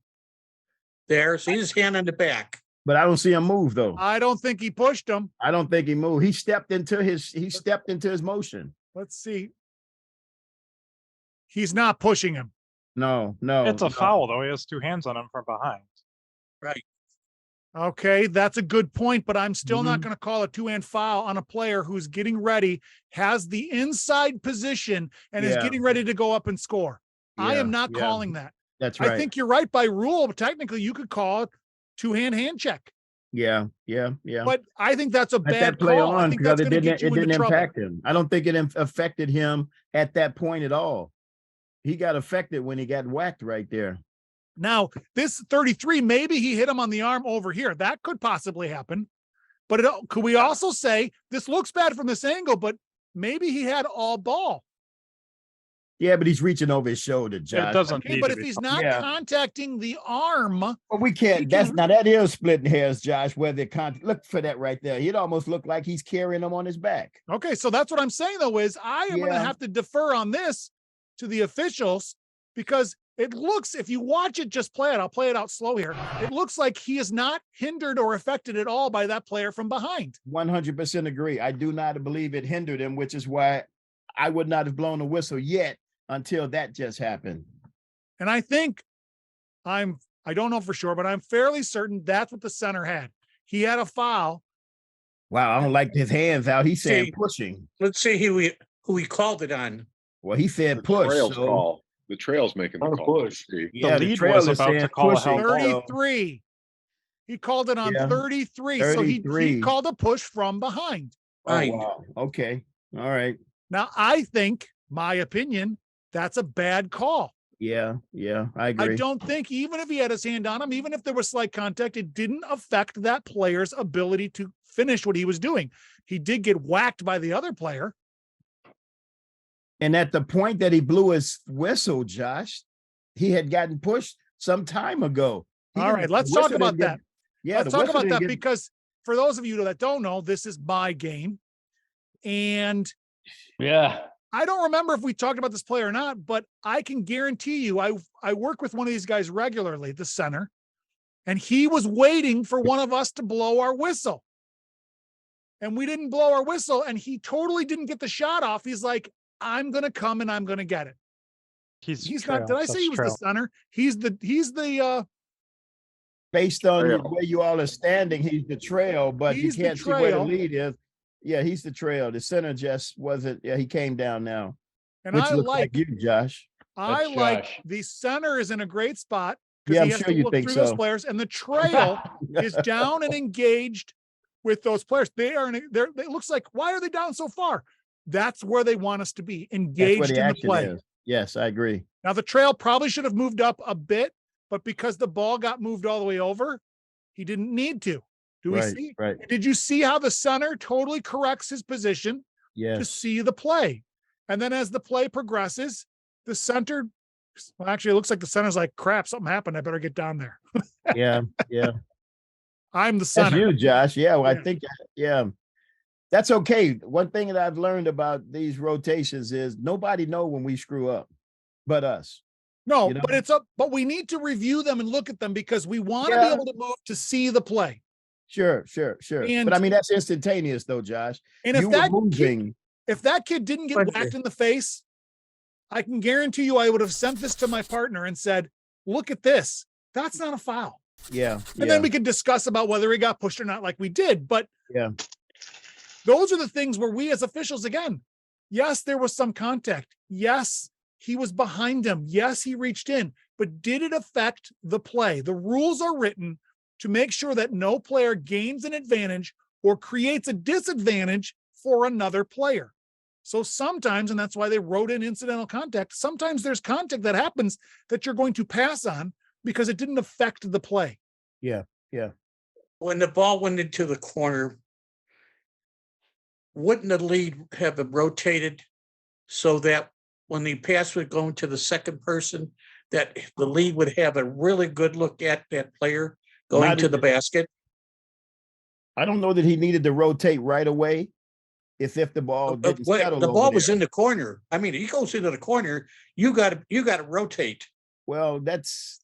There, see his hand on the back. But I don't see him move though. I don't think he pushed him. I don't think he moved. He stepped into his motion. Let's see. He's not pushing him. No. It's a foul though. He has two hands on him from behind. Right. Okay, that's a good point, but I'm still not Mhm. going to call a two-hand foul on a player who's getting ready, has the inside position, and is Yeah. getting ready to go up and score. I am Yeah, not yeah. calling that. That's right. I think you're right by rule, but technically you could call it hand check. Yeah. But I think that's a Let bad that play call. I on think because that's it going to get you didn't into trouble. impact him. I don't think it affected him at that point at all. He got affected when he got whacked right there. Now, this 33, maybe he hit him on the arm over here. That could possibly happen. But could we also say this looks bad from this angle, but maybe he had all ball? Yeah, but he's reaching over his shoulder, Josh. It doesn't Okay, need but to if be. he's not Yeah. contacting the arm, But we He can't. can- That is splitting hairs, Josh. Where the look for that right there. He'd almost look like he's carrying him on his back. okay, so that's what I'm saying though, is I am going to Yeah. have to defer on this to the officials because it looks, if you watch it, just play it. I'll play it out slow here. It looks like he is not hindered or affected at all by that player from behind. 100% agree. I do not believe it hindered him, which is why I would not have blown a whistle yet until that just happened. And I think I don't know for sure, but I'm fairly certain that's what the center had. He had a foul. Wow, I don't like his hands out. He's saying See, pushing. Let's see who he called it on. Well, he said The push. trail's So, call. The trail's making the Not a call. push. yeah, the lead trail was is about to saying call a pushing. hell ball. 33. He called it on Yeah. 33. So he 33. called a push from behind. Oh, Fine. wow. Okay. All right. Now, I think, my opinion, that's a bad call. Yeah. I agree. I don't think, even if he had his hand on him, even if there was slight contact, it didn't affect that player's ability to finish what he was doing. He did get whacked by the other player. And at the point that he blew his whistle, Josh, he had gotten pushed some time ago. All right, let's talk about that. Yeah, Let's talk about that because for those of you that don't know, this is my game. And Yeah. I don't remember if we talked about this play or not, but I can guarantee you, I work with one of these guys regularly, the center, and he was waiting for one of us to blow our whistle. And we didn't blow our whistle, and he totally didn't get the shot off. He's like, I'm going to come and I'm going to get it. He's not, did I say he was the center? He's the based on Trail. where you all are standing, he's the trail, but you He's the can't see where the trail. lead is. Yeah, he's the trail. The center just wasn't. Yeah, he came down now, and which I looks like you, Josh. I That's like Josh. the center is in a great spot because Yeah, he I'm has sure to you look think through those so. players, and the trail is down and engaged with those players. They are it looks like, why are they down so far? That's where they want us to be, That's where engaged the in the action play. is. Yes, I agree. Now the trail probably should have moved up a bit, but because the ball got moved all the way over, he didn't need to. Do we Right, see? right. Did you see how the center totally corrects his position to Yes, see the play? And then as the play progresses, the center, well, actually, it looks like the center's like, crap, something happened. I better get down there. yeah. I'm the That's center. you, Josh. Yeah, well, Yeah. I think, yeah, that's okay. One thing that I've learned about these rotations is nobody know when we screw up, but us. No, you know? but we need to review them and look at them because we want to Yeah. be able to move to see the play. Sure. And- But I mean, that's instantaneous, though, Josh. And if You were that moving. if that kid didn't get But- whacked in the face, I can guarantee you I would have sent this to my partner and said, look at this. That's not a foul. Yeah. And then we could discuss about whether he got pushed or not like we did. But yeah, those are the things where we as officials, again, yes, there was some contact. Yes, he was behind him. Yes, he reached in. But did it affect the play? The rules are written to make sure that no player gains an advantage or creates a disadvantage for another player. So sometimes, and that's why they wrote in incidental contact, sometimes there's contact that happens that you're going to pass on because it didn't affect the play. Yeah. When the ball went into the corner, wouldn't the lead have it rotated so that when the pass would go into the second person, that the lead would have a really good look at that player going to the basket? I don't know that he needed to rotate right away. If the ball didn't settle, the ball was there. in the corner. I mean, he goes into the corner. You got to rotate. Well,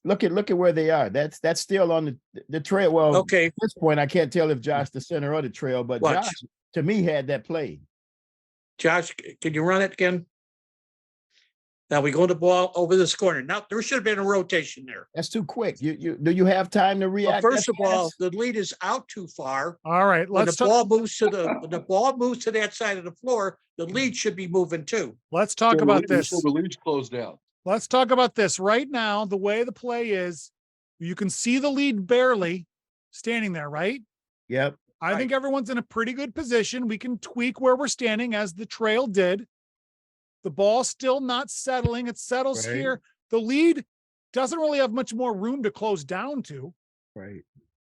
look at where they are. That's still on the trail. Well, okay. At this point, I can't tell if Josh the center or the trail, but Watch. Josh to me had that play. Josh, can you run it again? Now we go the ball over this corner. Now there should have been a rotation there. That's too quick. You do you have time to react? Well, first of all, the lead is out too far. All right, when the ball moves to that side of the floor, the lead should be moving too. Let's talk about this. So the lead's closed down. Let's talk about this right now. The way the play is, you can see the lead barely standing there, right? Yep. I think everyone's in a pretty good position. We can tweak where we're standing as the trail did. The ball's still not settling. It settles here. The lead doesn't really have much more room to close down to. Right.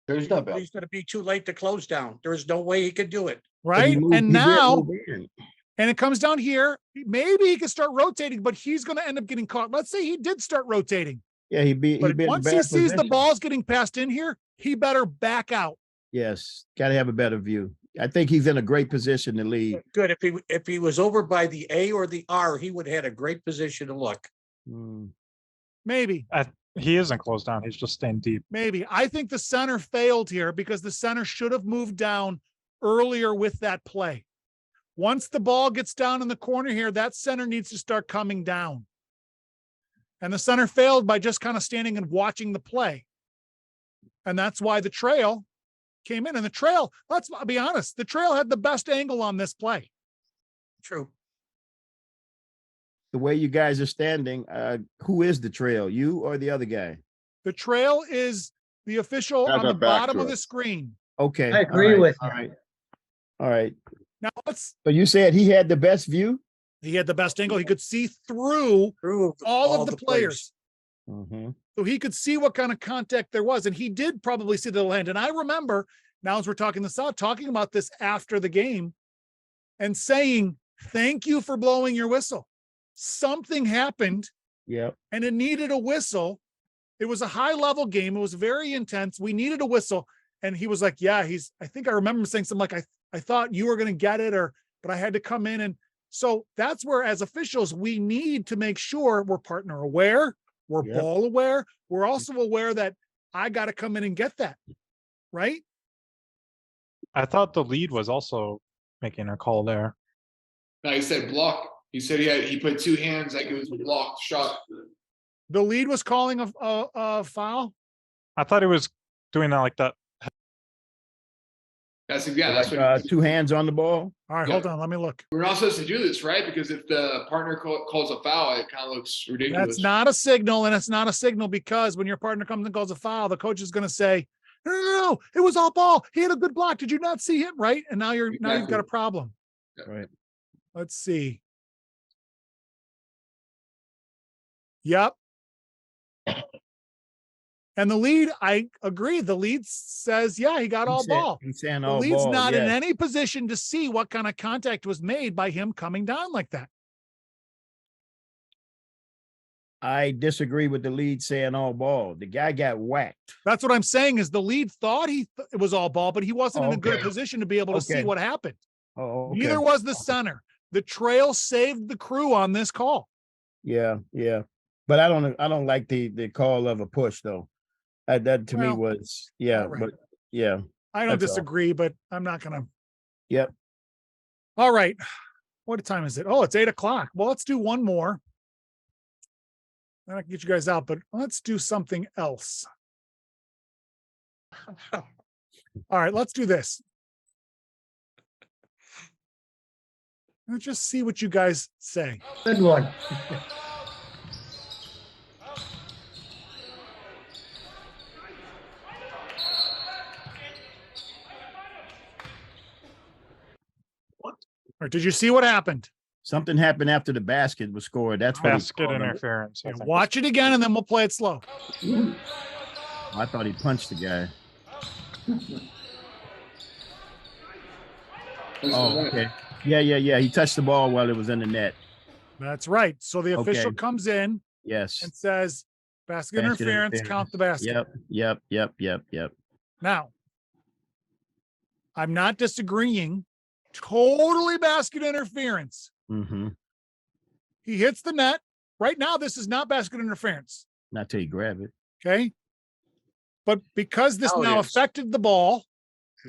There's not He's going to be too late to close down. There's no way he could do it. Right. And now, and it comes down here. Maybe he can start rotating, but he's going to end up getting caught. Let's say he did start rotating. Yeah, But once he sees the ball's getting passed in here, he better back out. Yes, got to have a better view. I think he's in a great position to lead. Good. If he was over by the A or the R, he would have had a great position to look. Maybe. He isn't closed down. He's just staying deep. Maybe. I think the center failed here because the center should have moved down earlier with that play. Once the ball gets down in the corner here, that center needs to start coming down. And the center failed by just kind of standing and watching the play. And that's why the trail came in. And the trail, let's be honest, the trail had the best angle on this play. True. The way you guys are standing, who is the trail, you or the other guy? The trail is the official on the bottom of the screen. Okay. I agree with you. All right. Now let's. So you said he had the best view? He had the best angle. He could see through all of the players. So he could see what kind of contact there was. And he did probably see the land. And I remember now, as we're talking this out, talking about this after the game and saying, thank you for blowing your whistle. Something happened. Yep. And it needed a whistle. It was a high level game. It was very intense. We needed a whistle. And he was like, yeah, I think I remember him saying something like, I thought you were going to get it, but I had to come in. And so that's where, as officials, we need to make sure we're partner aware, we're ball aware. We're also aware that I got to come in and get that. Right. I thought the lead was also making a call there. No, he said block. He said he put two hands like it was a blocked shot. The lead was calling a foul. I thought he was doing that like that. That's what two hands on the ball. All right, hold on. Let me look. We're not supposed to do this, right? Because if the partner calls a foul, it kind of looks ridiculous. That's not a signal, and it's not a signal because when your partner comes and calls a foul, the coach is going to say, no, it was all ball. He had a good block. Did you not see him? Right? And now you've got a problem. Right. Let's see. Yep. And the lead, I agree. The lead says, yeah, he got all ball. He's saying the all lead's ball, not in any position to see what kind of contact was made by him coming down like that. I disagree with the lead saying all ball. The guy got whacked. That's what I'm saying is the lead thought it was all ball, but he wasn't in a good position to be able to see what happened. Neither was the center. The trail saved the crew on this call. Yeah. But I don't like the call of a push though. That to me was, but yeah. I don't disagree, but I'm not going to. Yep. All right. What time is it? Oh, it's 8:00. Well, let's do one more. I can get you guys out, but let's do something else. All right, let's do this. Let's just see what you guys say. Good one. Or did you see what happened? Something happened after the basket was scored. That's what he Basket called it. interference. I Yeah, think watch it again and then we'll play it slow. I thought he punched the guy. Oh, okay. Yeah. He touched the ball while it was in the net. That's right. So the official Okay. comes in Yes. and says, basket interference, count the basket. Yep. Now, I'm not disagreeing. Totally basket interference. Mm-hmm. He hits the net. Right now, this is not basket interference. Not till you grab it. Okay. But because this Now it now is. affected the ball,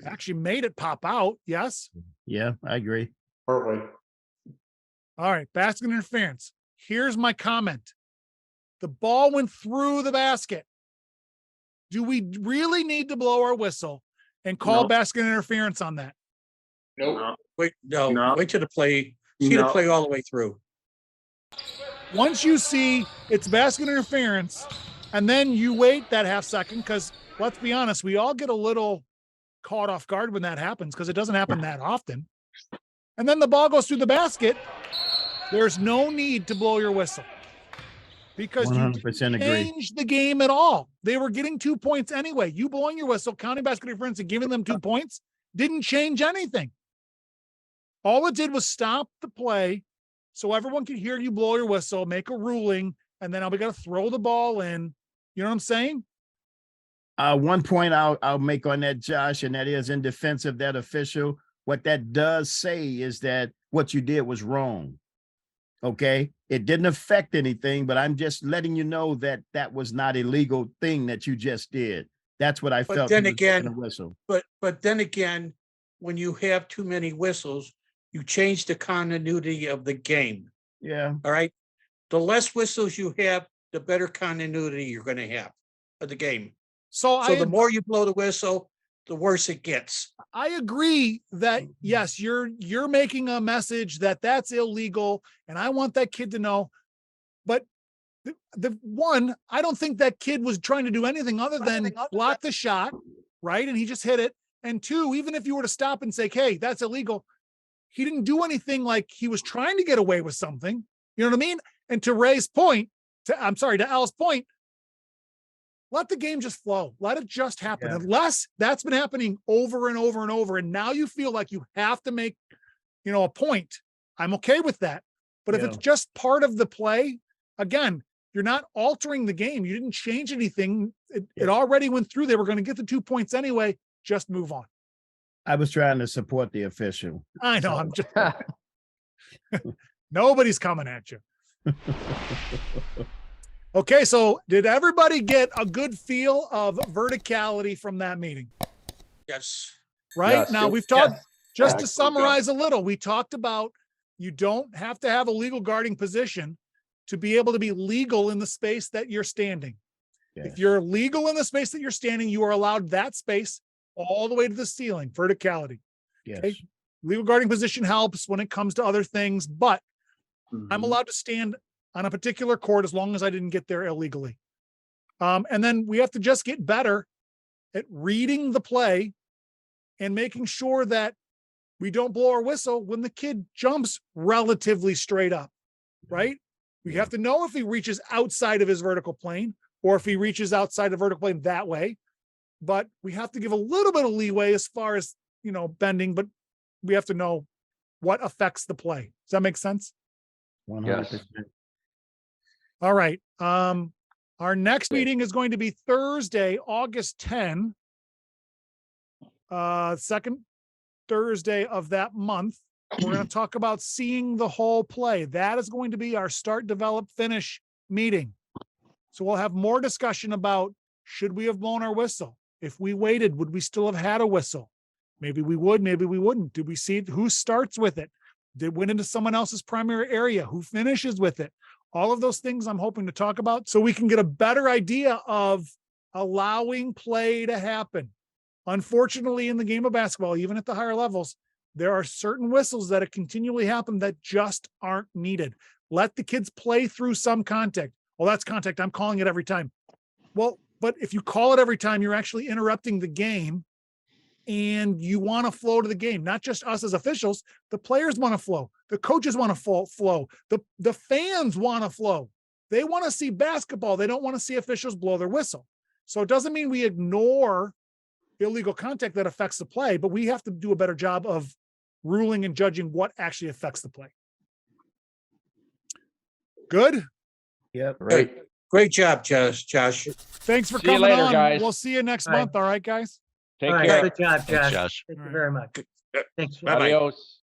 actually made it pop out. Yes. Yeah, I agree. Perfect. All right. Basket interference. Here's my comment. The ball went through the basket. Do we really need to blow our whistle and call No. basket interference on that? Nope. Wait, no, No. wait till the play, see the No. play all the way through. Once you see it's basket interference, and then you wait that half second, because let's be honest, we all get a little caught off guard when that happens because it doesn't happen that often. And then the ball goes through the basket. There's no need to blow your whistle because you 100% didn't agree. change the game at all. They were getting 2 points anyway. You blowing your whistle, counting basket interference, and giving them 2 points didn't change anything. All it did was stop the play so everyone could hear you blow your whistle, make a ruling, and then we got to throw the ball in. You know what I'm saying? One point I'll make on that, Josh, and that is in defense of that official. What that does say is that what you did was wrong. Okay, it didn't affect anything, but I'm just letting you know that that was not a legal thing that you just did. That's what I But felt. then he was taking again- a whistle. But then again, when you have too many whistles, you change the continuity of the game. Yeah, All right. The less whistles you have, the better continuity you're going to have of the game. So So the more you blow the whistle, the worse it gets. I agree that yes, you're making a message that that's illegal, and I want that kid to know. But the one, I don't think that kid was trying to do anything other than block the shot, right? And he just hit it. And two, even if you were to stop and say, "Hey, that's illegal," he didn't do anything like he was trying to get away with something. You know what I mean? And to Ray's point, to Al's point, let the game just flow. Let it just happen. Yeah. Unless that's been happening over and over and over. And now you feel like you have to make, a point. I'm okay with that. But if Yeah. it's just part of the play, again, you're not altering the game. You didn't change anything. It already went through. They were going to get the 2 points anyway. Just move on. I was trying to support the official. I know. I'm just nobody's coming at you. Okay, so did everybody get a good feel of verticality from that meeting? Yes. Right? Yes. Now we've talked, just to Excellent summarize a little, we talked about you don't have to have a legal guarding position to be able to be legal in the space that you're standing. Yes. If you're legal in the space that you're standing, you are allowed that space all the way to the ceiling, verticality. Yes. Okay. Legal guarding position helps when it comes to other things, but I'm allowed to stand on a particular court as long as I didn't get there illegally. And then we have to just get better at reading the play and making sure that we don't blow our whistle when the kid jumps relatively straight up, right? We have to know if he reaches outside of his vertical plane or if he reaches outside the vertical plane that way. But we have to give a little bit of leeway as far as, bending, but we have to know what affects the play. Does that make sense? 100%. All right. Our next meeting is going to be Thursday, August 10, second Thursday of that month. We're going to talk about seeing the whole play. That is going to be our start, develop, finish meeting. So we'll have more discussion about, should we have blown our whistle? If we waited, would we still have had a whistle? Maybe we would, maybe we wouldn't. Did we see who starts with it? Did it went into someone else's primary area? Who finishes with it? All of those things I'm hoping to talk about so we can get a better idea of allowing play to happen. Unfortunately, in the game of basketball, even at the higher levels, there are certain whistles that continually happen that just aren't needed. Let the kids play through some contact. Well, that's contact. I'm calling it every time. Well, but if you call it every time, you're actually interrupting the game, and you want to flow to the game. Not just us as officials, the players want to flow. The coaches want to flow. The fans want to flow. They want to see basketball. They don't want to see officials blow their whistle. So it doesn't mean we ignore illegal contact that affects the play, but we have to do a better job of ruling and judging what actually affects the play. Good? Yep. Great job, Josh. Thanks for See you coming later, on. guys. We'll see you next All right. month. All right, guys? Take All right, care. good job, Thanks, Josh. Josh. Thank you very much. Thanks. Bye-bye. Adios.